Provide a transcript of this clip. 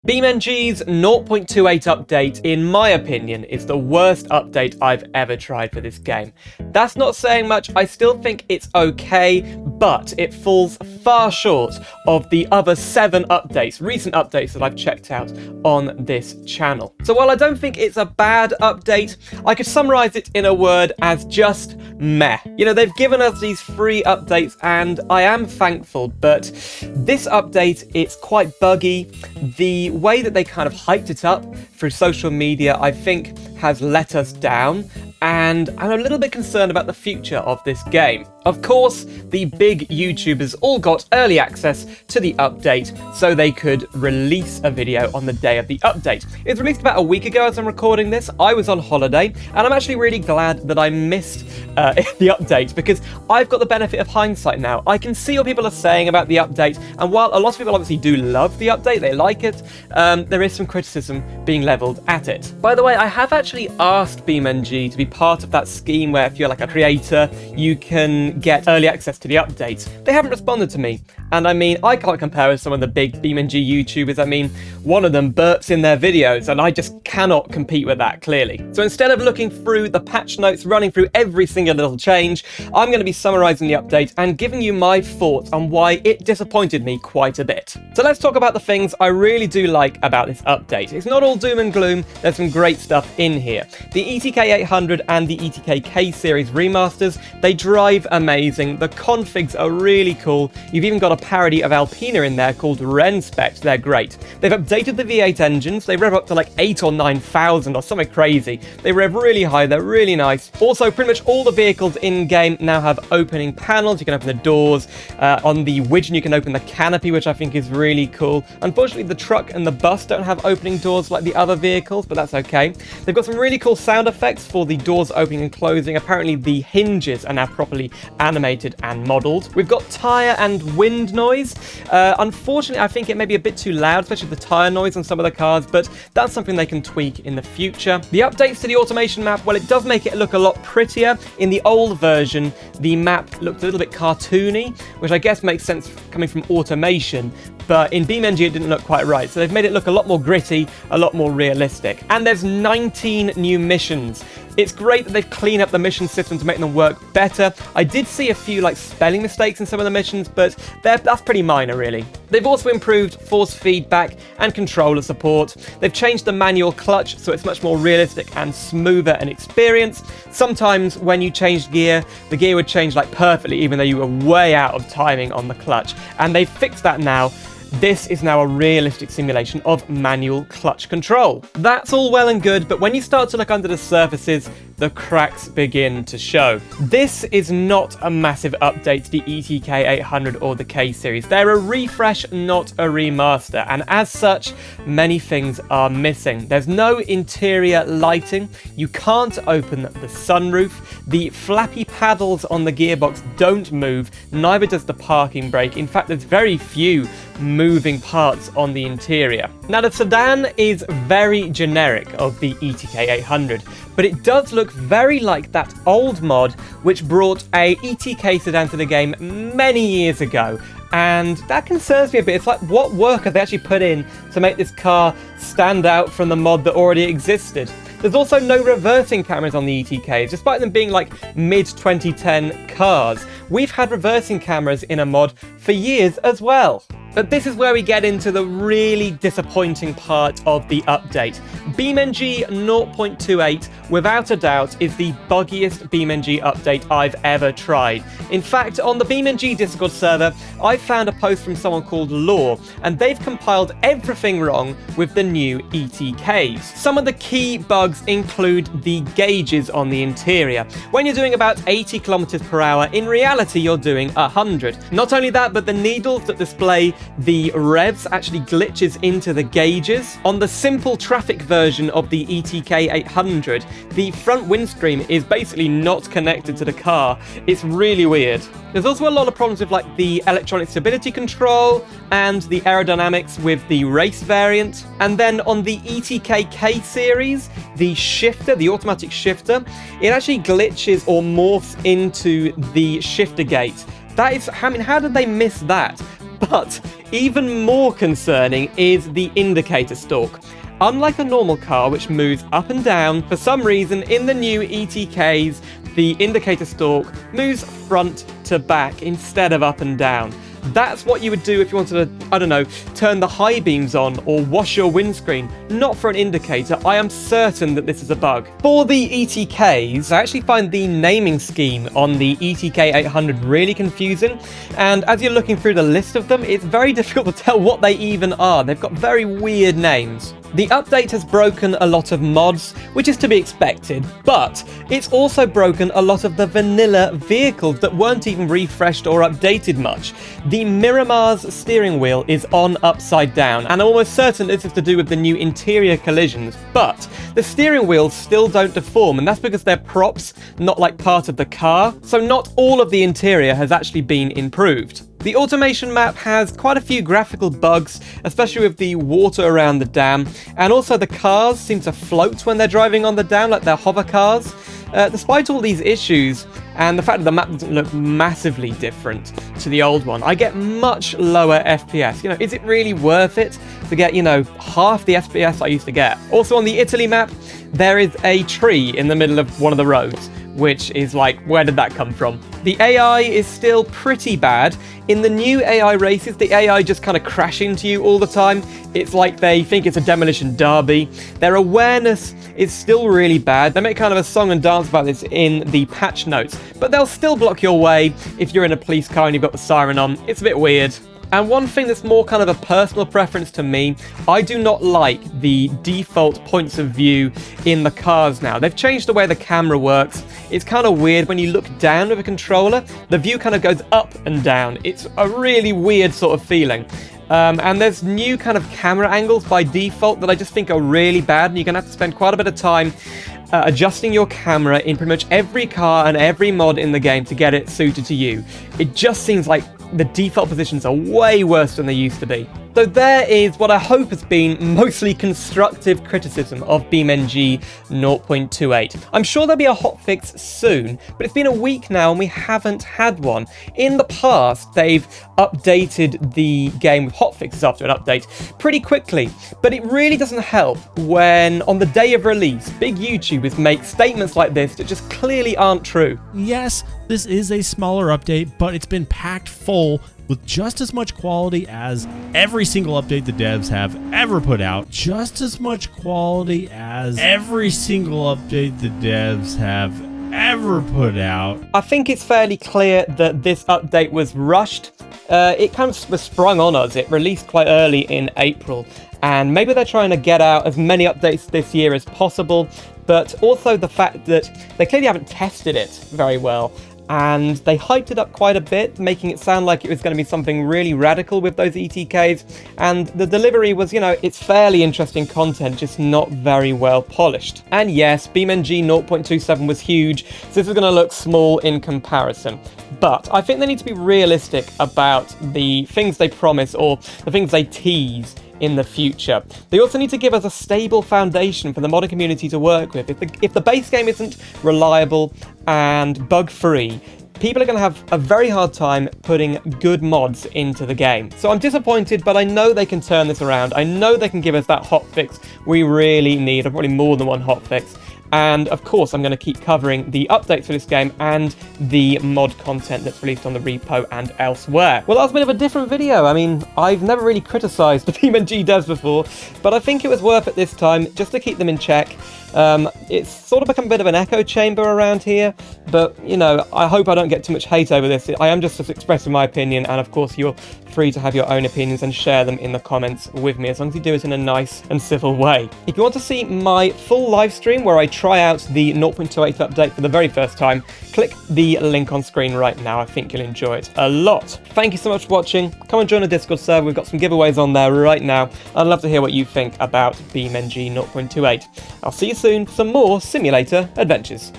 BeamNG's 0.28 update, in my opinion, is the worst update I've ever tried for this game. That's not saying much. I still think it's okay, but it falls far short of the other 7 updates, recent updates that I've checked out on this channel. So while I don't think it's a bad update, I could summarize it in a word as just meh. You know, they've given us these free updates and I am thankful, but this update, it's quite buggy. The way that they kind of hyped it up through social media, I think, has let us down, and I'm a little bit concerned about the future of this game. Of course, the big YouTubers all got early access to the update so they could release a video on the day of the update. It was released about a week ago as I'm recording this. I was on holiday, and I'm actually really glad that I missed the update, because I've got the benefit of hindsight now. I can see what people are saying about the update, and while a lot of people obviously do love the update, they like it, there is some criticism being leveled at it. By the way, I have actually asked BeamNG to be part of that scheme where if you're like a creator, you can get early access to the updates. They haven't responded to me, and I mean, I can't compare with some of the big BeamNG YouTubers. I mean, one of them burps in their videos, and I just cannot compete with that, clearly. So instead of looking through the patch notes, running through every single little change, I'm going to be summarizing the update and giving you my thoughts on why it disappointed me quite a bit. So let's talk about the things I really do like about this update. It's not all doom and gloom, there's some great stuff in here. The ETK 800 and the ETK K series remasters, they drive amazing. The configs are really cool. You've even got a parody of Alpina in there called Renspect. They're great. They've updated the V8 engines. They rev up to like 8,000 or 9,000 or something crazy. They rev really high. They're really nice. Also, pretty much all the vehicles in-game now have opening panels. You can open the doors. On the Widgeon, you can open the canopy, which I think is really cool. Unfortunately, the truck and the bus don't have opening doors like the other vehicles, but that's okay. They've got some really cool sound effects for the doors opening and closing. Apparently, the hinges are now properly animated and modeled. We've got tire and wind noise. Unfortunately, I think it may be a bit too loud, especially the tire noise on some of the cars, but that's something they can tweak in the future. The updates to the automation map, well, it does make it look a lot prettier. In the old version, the map looked a little bit cartoony, which I guess makes sense coming from automation, but in BeamNG it didn't look quite right. So they've made it look a lot more gritty, a lot more realistic. And there's 19 new missions. It's great that they've cleaned up the mission system to make them work better. I did see a few like spelling mistakes in some of the missions, but that's pretty minor really. They've also improved force feedback and controller support. They've changed the manual clutch so it's much more realistic and smoother an experience. Sometimes when you changed gear, the gear would change like perfectly even though you were way out of timing on the clutch. And they've fixed that now. This is now a realistic simulation of manual clutch control. That's all well and good, but when you start to look under the surfaces, the cracks begin to show. This is not a massive update to the ETK 800 or the K series. They're a refresh, not a remaster, and as such, many things are missing. There's no interior lighting, you can't open the sunroof, the flappy paddles on the gearbox don't move, neither does the parking brake. In fact, there's very few moving parts on the interior. Now, the sedan is very generic of the ETK 800, but it does look very like that old mod which brought a ETK sedan to the game many years ago. And that concerns me a bit. It's like, what work have they actually put in to make this car stand out from the mod that already existed? There's also no reversing cameras on the ETKs, despite them being like mid-2010 cars. We've had reversing cameras in a mod for years as well. But this is where we get into the really disappointing part of the update. BeamNG 0.28, without a doubt, is the buggiest BeamNG update I've ever tried. In fact, on the BeamNG Discord server, I found a post from someone called Law, and they've compiled everything wrong with the new ETKs. Some of the key bugs include the gauges on the interior. When you're doing about 80 kilometers per hour, in reality you're doing 100. Not only that, but the needles that display the revs actually glitches into the gauges. On the simple traffic version of the ETK 800, the front windscreen is basically not connected to the car. It's really weird. There's also a lot of problems with like the electronic stability control and the aerodynamics with the race variant. And then on the ETK K series, the shifter, the automatic shifter, it actually glitches or morphs into the shifter gate. That is, I mean, how did they miss that? But even more concerning is the indicator stalk. Unlike a normal car which moves up and down, for some reason in the new ETKs, the indicator stalk moves front to back instead of up and down. That's what you would do if you wanted to, I don't know, turn the high beams on or wash your windscreen. Not for an indicator. I am certain that this is a bug. For the ETKs, I actually find the naming scheme on the ETK 800 really confusing. And as you're looking through the list of them, it's very difficult to tell what they even are. They've got very weird names. The update has broken a lot of mods, which is to be expected, but it's also broken a lot of the vanilla vehicles that weren't even refreshed or updated much. The Miramar's steering wheel is on upside down, and I'm almost certain this is to do with the new interior collisions, but the steering wheels still don't deform, and that's because they're props, not like part of the car, so not all of the interior has actually been improved. The automation map has quite a few graphical bugs, especially with the water around the dam, and also the cars seem to float when they're driving on the dam like they're hover cars. Despite all these issues, and the fact that the map doesn't look massively different to the old one, I get much lower FPS. You know, is it really worth it to get, you know, half the FPS I used to get? Also on the Italy map, there is a tree in the middle of one of the roads, which is like, where did that come from? The AI is still pretty bad. In the new AI races, the AI just kind of crash into you all the time. It's like they think it's a demolition derby. Their awareness is still really bad. They make kind of a song and dance about this in the patch notes, but they'll still block your way if you're in a police car and you've got the siren on. It's a bit weird. And one thing that's more kind of a personal preference to me, I do not like the default points of view in the cars now. They've changed the way the camera works. It's kind of weird when you look down with a controller, the view kind of goes up and down. It's a really weird sort of feeling. And there's new kind of camera angles by default that I just think are really bad, and you're going to have to spend quite a bit of time adjusting your camera in pretty much every car and every mod in the game to get it suited to you. It just seems like the default positions are way worse than they used to be. So there is what I hope has been mostly constructive criticism of BeamNG 0.28. I'm sure there'll be a hotfix soon, but it's been a week now and we haven't had one. In the past, they've updated the game with hotfixes after an update pretty quickly, but it really doesn't help when, on the day of release, big YouTubers make statements like this that just clearly aren't true. Yes, this is a smaller update, but it's been packed full with just as much quality as every single update the devs have ever put out. Just as much quality as every single update the devs have ever put out. I think it's fairly clear that this update was rushed. It kind of was sprung on us. It released quite early in April, and maybe they're trying to get out as many updates this year as possible, but also the fact that they clearly haven't tested it very well. And they hyped it up quite a bit, making it sound like it was going to be something really radical with those ETKs, and the delivery was, you know, it's fairly interesting content, just not very well polished. And yes, BeamNG 0.27 was huge, so this is going to look small in comparison. But I think they need to be realistic about the things they promise or the things they tease in the future. They also need to give us a stable foundation for the modding community to work with. If the base game isn't reliable and bug-free, people are going to have a very hard time putting good mods into the game. So I'm disappointed, but I know they can turn this around. I know they can give us that hotfix we really need, or probably more than one hotfix. And of course, I'm going to keep covering the updates for this game and the mod content that's released on the repo and elsewhere. Well, that was a bit of a different video. I mean, I've never really criticised the BeamNG devs before, but I think it was worth it this time just to keep them in check. It's sort of become a bit of an echo chamber around here, but, you know, I hope I don't get too much hate over this. I am just expressing my opinion, and of course you're free to have your own opinions and share them in the comments with me, as long as you do it in a nice and civil way. If you want to see my full live stream where I try out the 0.28 update for the very first time, click the link on screen right now. I think you'll enjoy it a lot. Thank you so much for watching. Come and join the Discord server. We've got some giveaways on there right now. I'd love to hear what you think about BeamNG 0.28. I'll see you soon for some more simulator adventures.